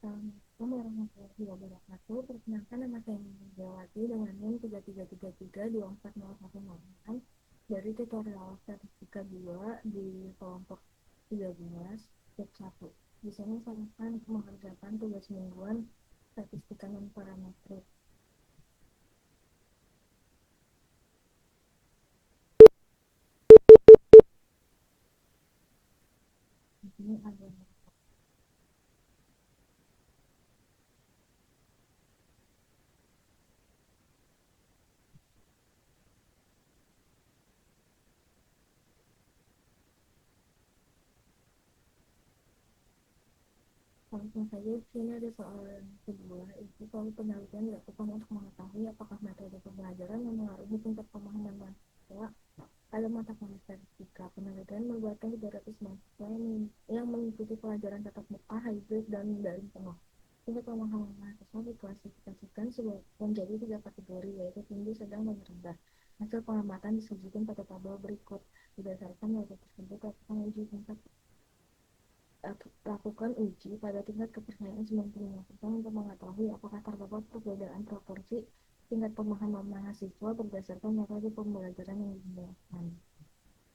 Assalamualaikum warahmatullahi wabarakatuh. Perkenalkan, nama saya Megawati dengan NIM 3333240106 dari tutorial statistika 2 di kelompok 13 step 1. Di sini saya akan mengerjakan tugas mingguan statistika non parametrik. Di sini ada langsung saja. Di sini ada soal kedua, itu soal penelitian dilakukan untuk mengetahui apakah metode pembelajaran mempengaruhi tingkat pemahaman mahasiswa pada mata kuliah statistika. Penelitian melibatkan 300 mahasiswa yang mengikuti pelajaran tatap muka, hybrid, dan daring penuh. Tingkat pemahaman mahasiswa diklasifikasikan menjadi 3 kategori, yaitu tinggi, sedang, dan rendah. Hasil pengamatan disajikan pada tabel berikut. Berdasarkan nilai tersebut, lakukan uji pada tingkat kepercayaan 95% untuk mengetahui apakah terdapat perbedaan proporsi tingkat pemahaman mahasiswa berdasarkan metode pembelajaran yang digunakan.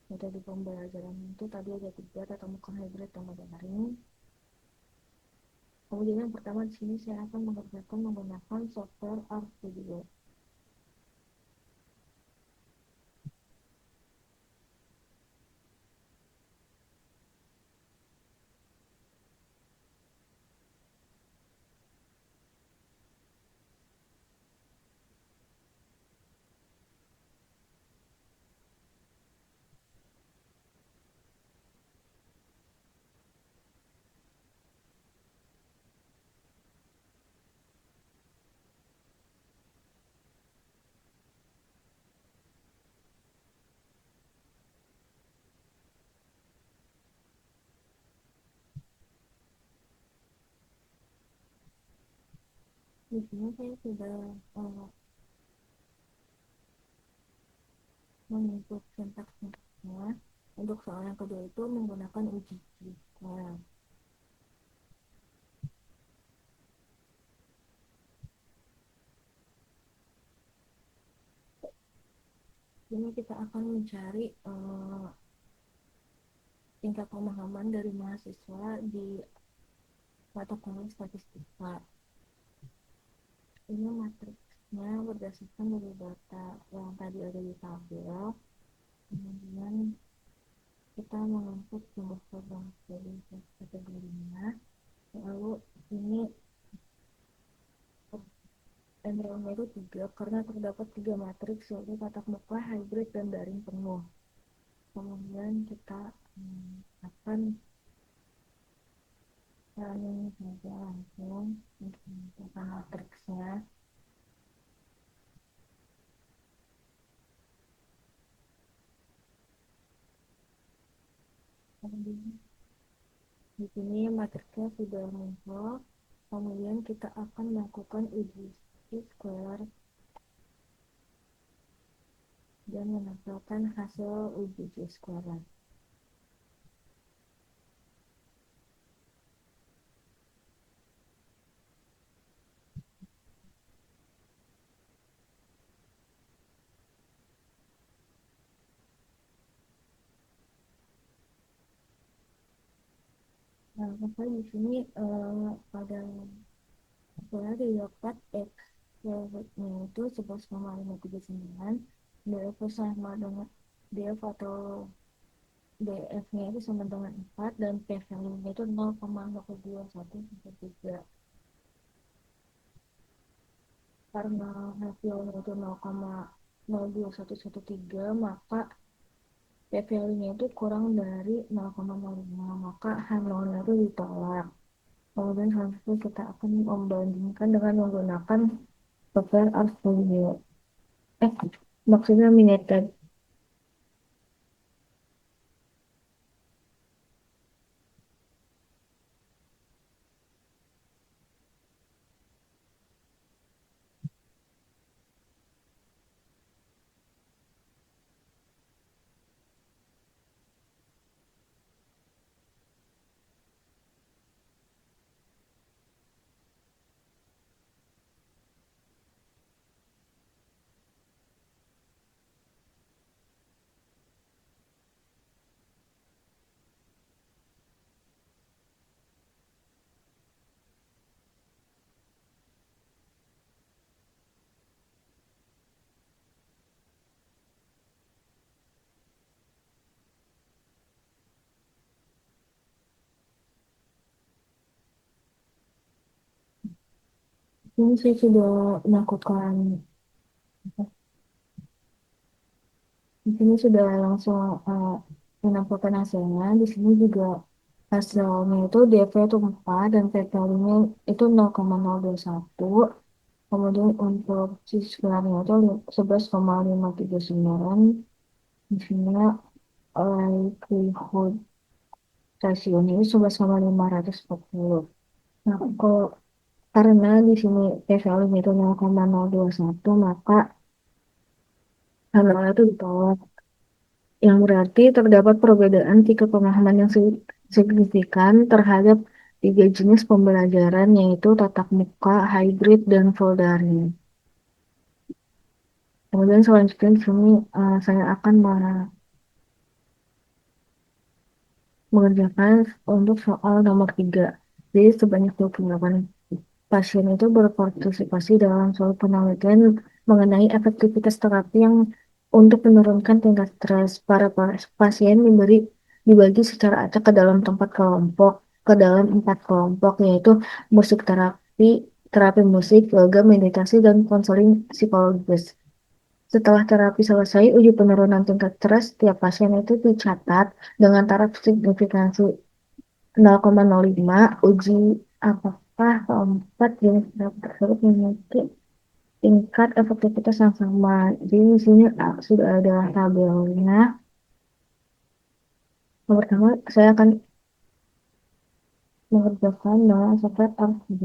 Metode pembelajaran itu tadi ada 3, tatap muka, hybrid, dan daring. Kemudian yang pertama di sini saya akan mengerjakan menggunakan software RStudio. Di sini saya sudah mengikut sintaksnya. Untuk soal yang kedua itu menggunakan uji. Nah, ini kita akan mencari tingkat pemahaman dari mahasiswa di mata kuliah statistika. Ini matriksnya berdasarkan dari data yang tadi ada di tabel. Kemudian kita menginput jumlah korban dari kategorinya. Lalu ini enrollnya itu 3 karena terdapat 3 matriks, yaitu tatap muka, hybrid, dan daring penuh. Kemudian kita akan running saja langsung untuk menentukan matriksnya. Di sini matriksnya sudah muncul. Kemudian kita akan melakukan uji square dan menempelkan hasil uji square. Nah, maka di sini pada setelah didapat X nya itu 11,539, DF sama dengan DF atau DF-nya itu sama dengan 4, dan P value-nya itu 0,0113. Karena hasilnya itu 0,02113, maka P value-nya itu kurang dari 0,05, maka H0-nya itu ditolak. Kemudian selanjutnya kita akan membandingkan dengan menggunakan software RStudio. Maksudnya Minitab. Ini saya sudah melakukan, di sini sudah langsung menampilkan hasilnya. Di sini juga hasilnya itu DV itu 4 dan PKL-nya itu 0,021. Kemudian untuk siswanya itu 11,539. Di sini likelihood rasionya itu 11,540. Nah, kalau karena di sini PVL-nya itu 0,021, maka hal itu ditolak. Yang berarti terdapat perbedaan tingkat pemahaman yang signifikan terhadap tiga jenis pembelajaran, yaitu tatap muka, hybrid, dan full daring. Kemudian selanjutnya di sini saya akan mengerjakan untuk soal nomor 3. Jadi sebanyak 28 pasien itu berpartisipasi dalam suatu penelitian mengenai efektivitas terapi yang untuk menurunkan tingkat stres. Para pasien dibagi secara acak ke dalam ke dalam 4 kelompok, yaitu musik terapi, terapi musik, yoga, meditasi, dan konseling psikologis. Setelah terapi selesai, uji penurunan tingkat stres tiap pasien itu dicatat dengan taraf signifikansi 0,05. Uji apakah keempat jenis terapi tersebut memiliki tingkat efektivitas yang sama. Jadi di sini sudah ada tabelnya. Yang pertama, saya akan mengerjakan dengan software RGB.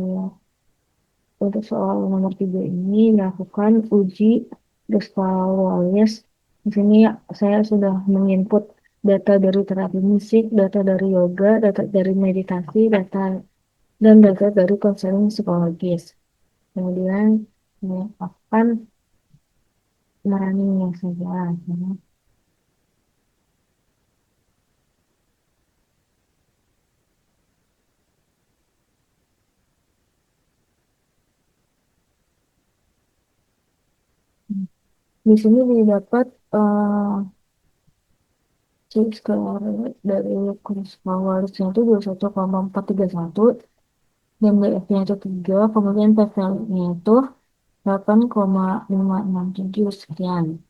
Untuk soal nomor 3 ini dilakukan uji Gestalt Wallace. Di sini saya sudah menginput data dari terapi musik, data dari yoga, data dari meditasi, dan data dari konseling psikologis. Kemudian saya akan meraninya saja. Ya. Di sini didapat skor dari kurs Wallace-nya itu 21,431 dan DF-nya itu 3, kemudian PVL-nya itu 8,567 sekian.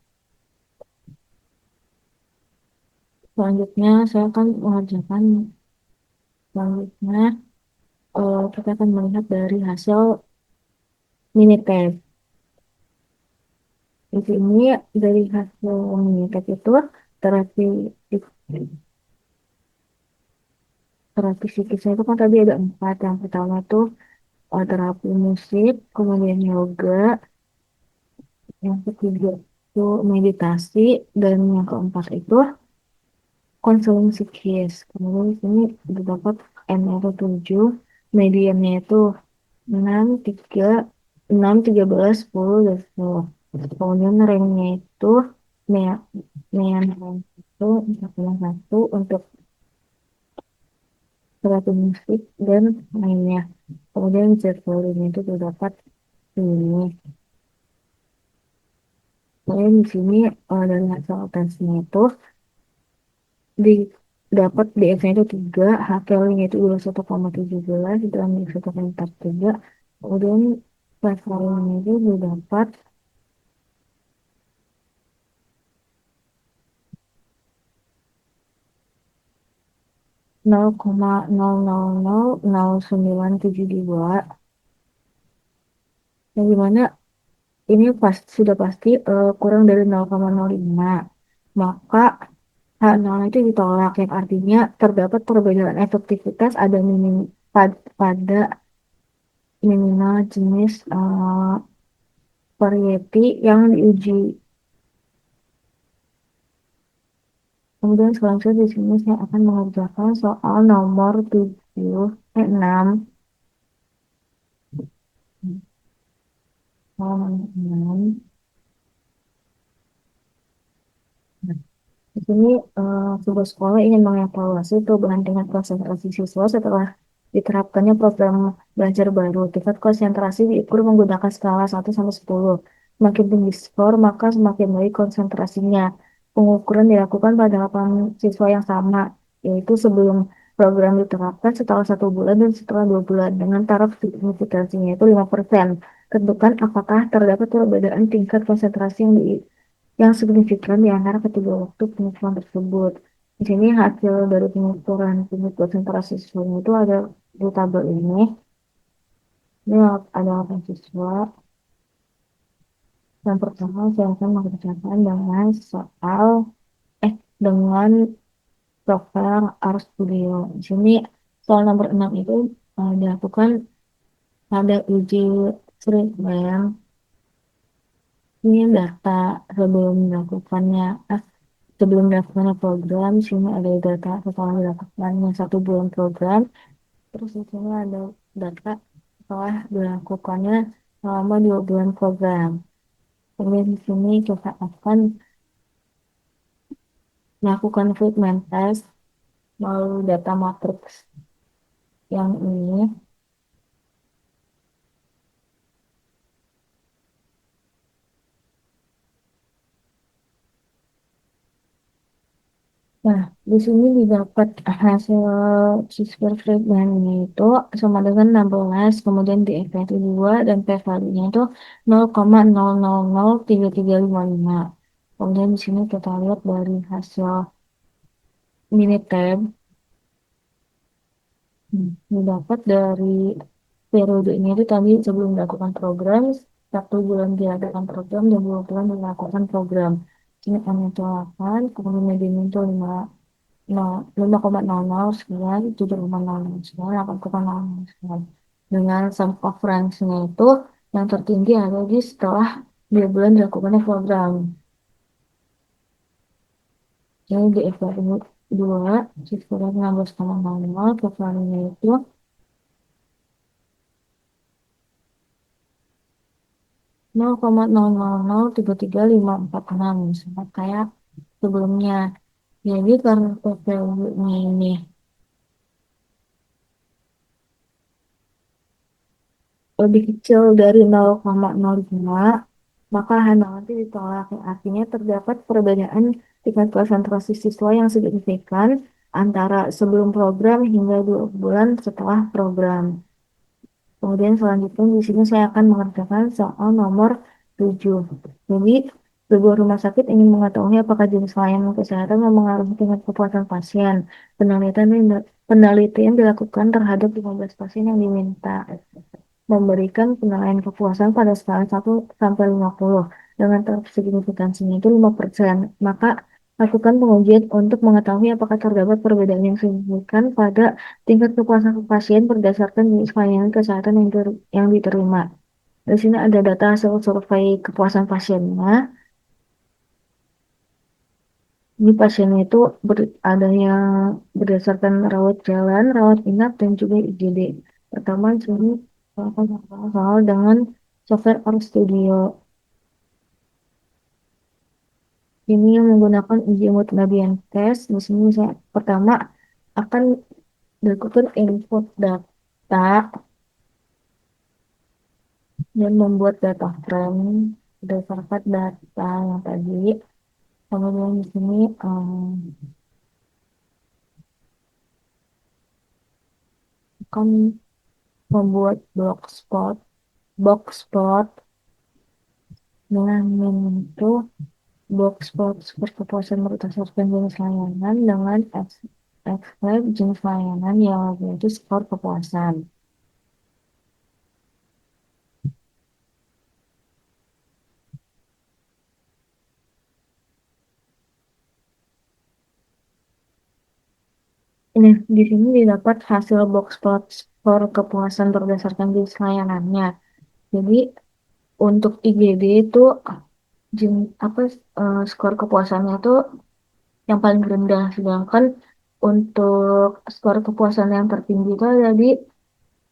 Selanjutnya saya akan mengerjakan selanjutnya kita akan melihat dari hasil mini test. Di sini dari hasil mini test itu terapi terapi psikisnya itu kan tadi ada 4. Yang pertama tuh terapi musik, kemudian yoga, yang ketiga itu meditasi, dan yang keempat itu konseling psikis. Kemudian di sini terdapat N-nya 7, mediannya itu 6, 3, 6, 13, 10, dan 10. Kemudian ranknya itu me- mean rank itu 41 untuk terapi musik dan lainnya. Kemudian jadwalnya itu terdapat ini. Kemudian di sini dari hasil tesnya itu di dapat DF-nya itu 3, HPL-nya itu 21,17 dan 1,43. Kemudian levelnya itu didapat 0,000972, yang dimana ini sudah pasti kurang dari 0,05. Maka H0 itu ditolak, yang artinya terdapat perbedaan efektivitas pada minimal jenis variety yang diuji. Kemudian selanjutnya di sini saya akan mengerjakan soal nomor 6. Soal nomor 6. Di sini sebuah sekolah ingin mengevaluasi perubahan tingkat konsentrasi siswa setelah diterapkannya program belajar baru. Tingkat konsentrasi diukur menggunakan skala 1 sampai 10. Semakin tinggi skor, maka semakin baik konsentrasinya. Pengukuran dilakukan pada 8 siswa yang sama, yaitu sebelum program diterapkan setelah 1 bulan dan setelah 2 bulan dengan taraf signifikansinya itu 5%. Tentukan apakah terdapat perbedaan tingkat konsentrasi yang signifikan di antara ketiga waktu pengukuran tersebut. Di sini hasil dari pengukuran tingkat konsentrasi siswanya itu ada di tabel ini. Ini ada 8 siswa. Yang pertama saya akan mengerjakan dengan soal dengan software RStudio. Di sini soal nomor 6 itu dilakukan pada uji treatment. Ini data sebelum dilakukannya, sebelum dilakukannya program. Di sini ada data setelah dilakukannya 1 bulan program. Terus di sini ada data setelah dilakukannya selama 2 bulan program. Kemudian di sini kita akan melakukan fitment test melalui data matrix yang ini. Nah, di sini didapat hasil siswa fragmentnya itu sama dengan 16, kemudian dievaluasi 2 dan p-value-nya itu 0,000335. Kemudian di sini kita lihat dari hasil Minitab, didapat dari periode ini itu tadi sebelum dilakukan program, 1 bulan dilakukan program dan 2 bulan dilakukan program. Ini M28, kemudian median itu 5,00 sekian, 7,00 sekian, 8,00 sekian. Dengan sum of ranks-nya itu yang tertinggi ada di setelah 2 bulan dilakukannya program. Jadi di FYI 2, siswa 16,00, profilernya itu 0,003356, sama kayak sebelumnya. Jadi karena value-nya ini lebih kecil dari 0,05, maka hanya nanti ditolak. Artinya terdapat perbedaan tingkat konsentrasi siswa yang signifikan antara sebelum program hingga 2 bulan setelah program. Kemudian selanjutnya di sini saya akan mengerjakan soal nomor 7. Jadi, sebuah rumah sakit ingin mengetahui apakah jenis layanan kesehatan memengaruhi tingkat kepuasan pasien. Penelitian dilakukan terhadap 15 pasien yang diminta memberikan penilaian kepuasan pada skala 1 sampai 50 dengan taraf signifikansinya itu 5%. Maka lakukan pengujian untuk mengetahui apakah terdapat perbedaan yang signifikan pada tingkat kepuasan pasien berdasarkan jenis layanan kesehatan yang diterima. Di sini ada data hasil survei kepuasan pasiennya. Ini pasiennya itu ada yang berdasarkan rawat jalan, rawat inap, dan juga IGD. Pertama, di sini soal dengan software RStudio. Ini yang menggunakan uji mood Nabian test. Di sini saya pertama akan dilakukan input data dan membuat data frame berdasarkan data yang tadi. Kemudian di sini akan membuat box spot dengan menyentuh box spot kepuasan berdasarkan jenis layanan dengan X-Lab jenis layanan yang yaitu skor kepuasan. Ini di sini didapat hasil box plot skor kepuasan berdasarkan jenis layanannya. Jadi untuk IGD itu apa skor kepuasannya itu yang paling rendah, sedangkan untuk skor kepuasan yang tertinggi itu ada di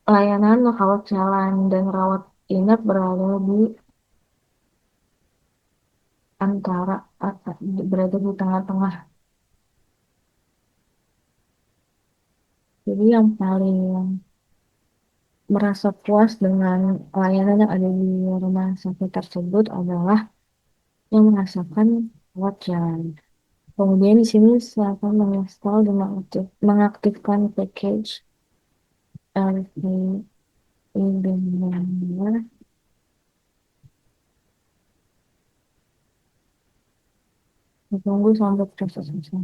layanan rawat jalan dan rawat inap berada di antara berada di tengah-tengah. Jadi yang paling merasa puas dengan layanan yang ada di rumah sakit tersebut adalah yang merasakan rawat jalan. Kemudian di sini silakan menginstal dan mengaktifkan package LTE dengan tunggu sampai proses selesai.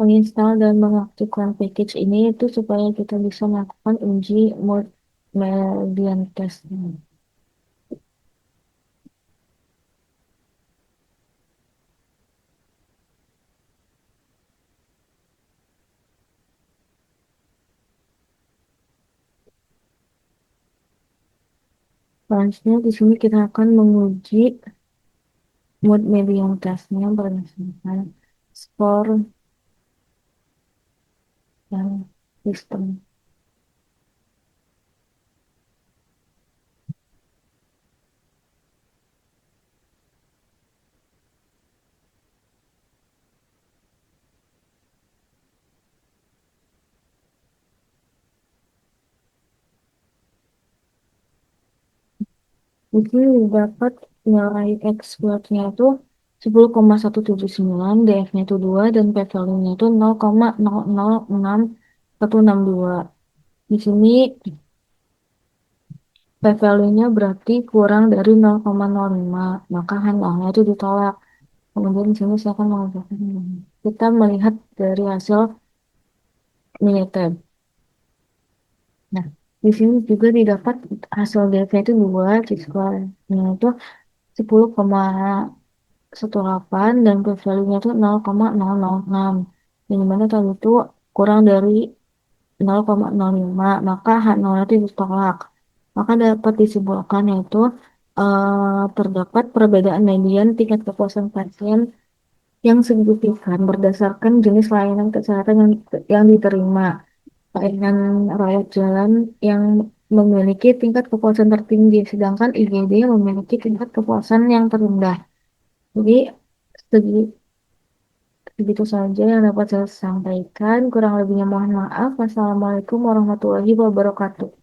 Menginstal dan mengaktifkan package ini itu supaya kita bisa melakukan uji median test. Selanjutnya di sini kita akan menguji mood median testnya berdasarkan skor dan sistem. Di sini dapat nilai X-nya itu 10,179, DF-nya itu 2, dan P-value-nya itu 0,006162. Di sini P-value-nya berarti kurang dari 0,05, maka hasilnya itu ditolak. Kemudian di sini saya akan mengerjakan ini. Kita melihat dari hasil Minitab. Nah, di sini juga didapat hasil DF-nya itu 2, C-square-nya itu 10,18 dan P-value-nya itu 0,006. Yang mana tadi itu kurang dari 0,05, maka H0 itu ditolak. Maka dapat disimpulkan yaitu terdapat perbedaan median tingkat kepuasan pasien yang signifikan berdasarkan jenis layanan kesehatan yang diterima. Layanan rawat jalan yang memiliki tingkat kepuasan tertinggi, sedangkan IGD yang memiliki tingkat kepuasan yang terendah. Jadi, segi- begitu saja yang dapat saya sampaikan. Kurang lebihnya mohon maaf. Wassalamualaikum warahmatullahi wabarakatuh.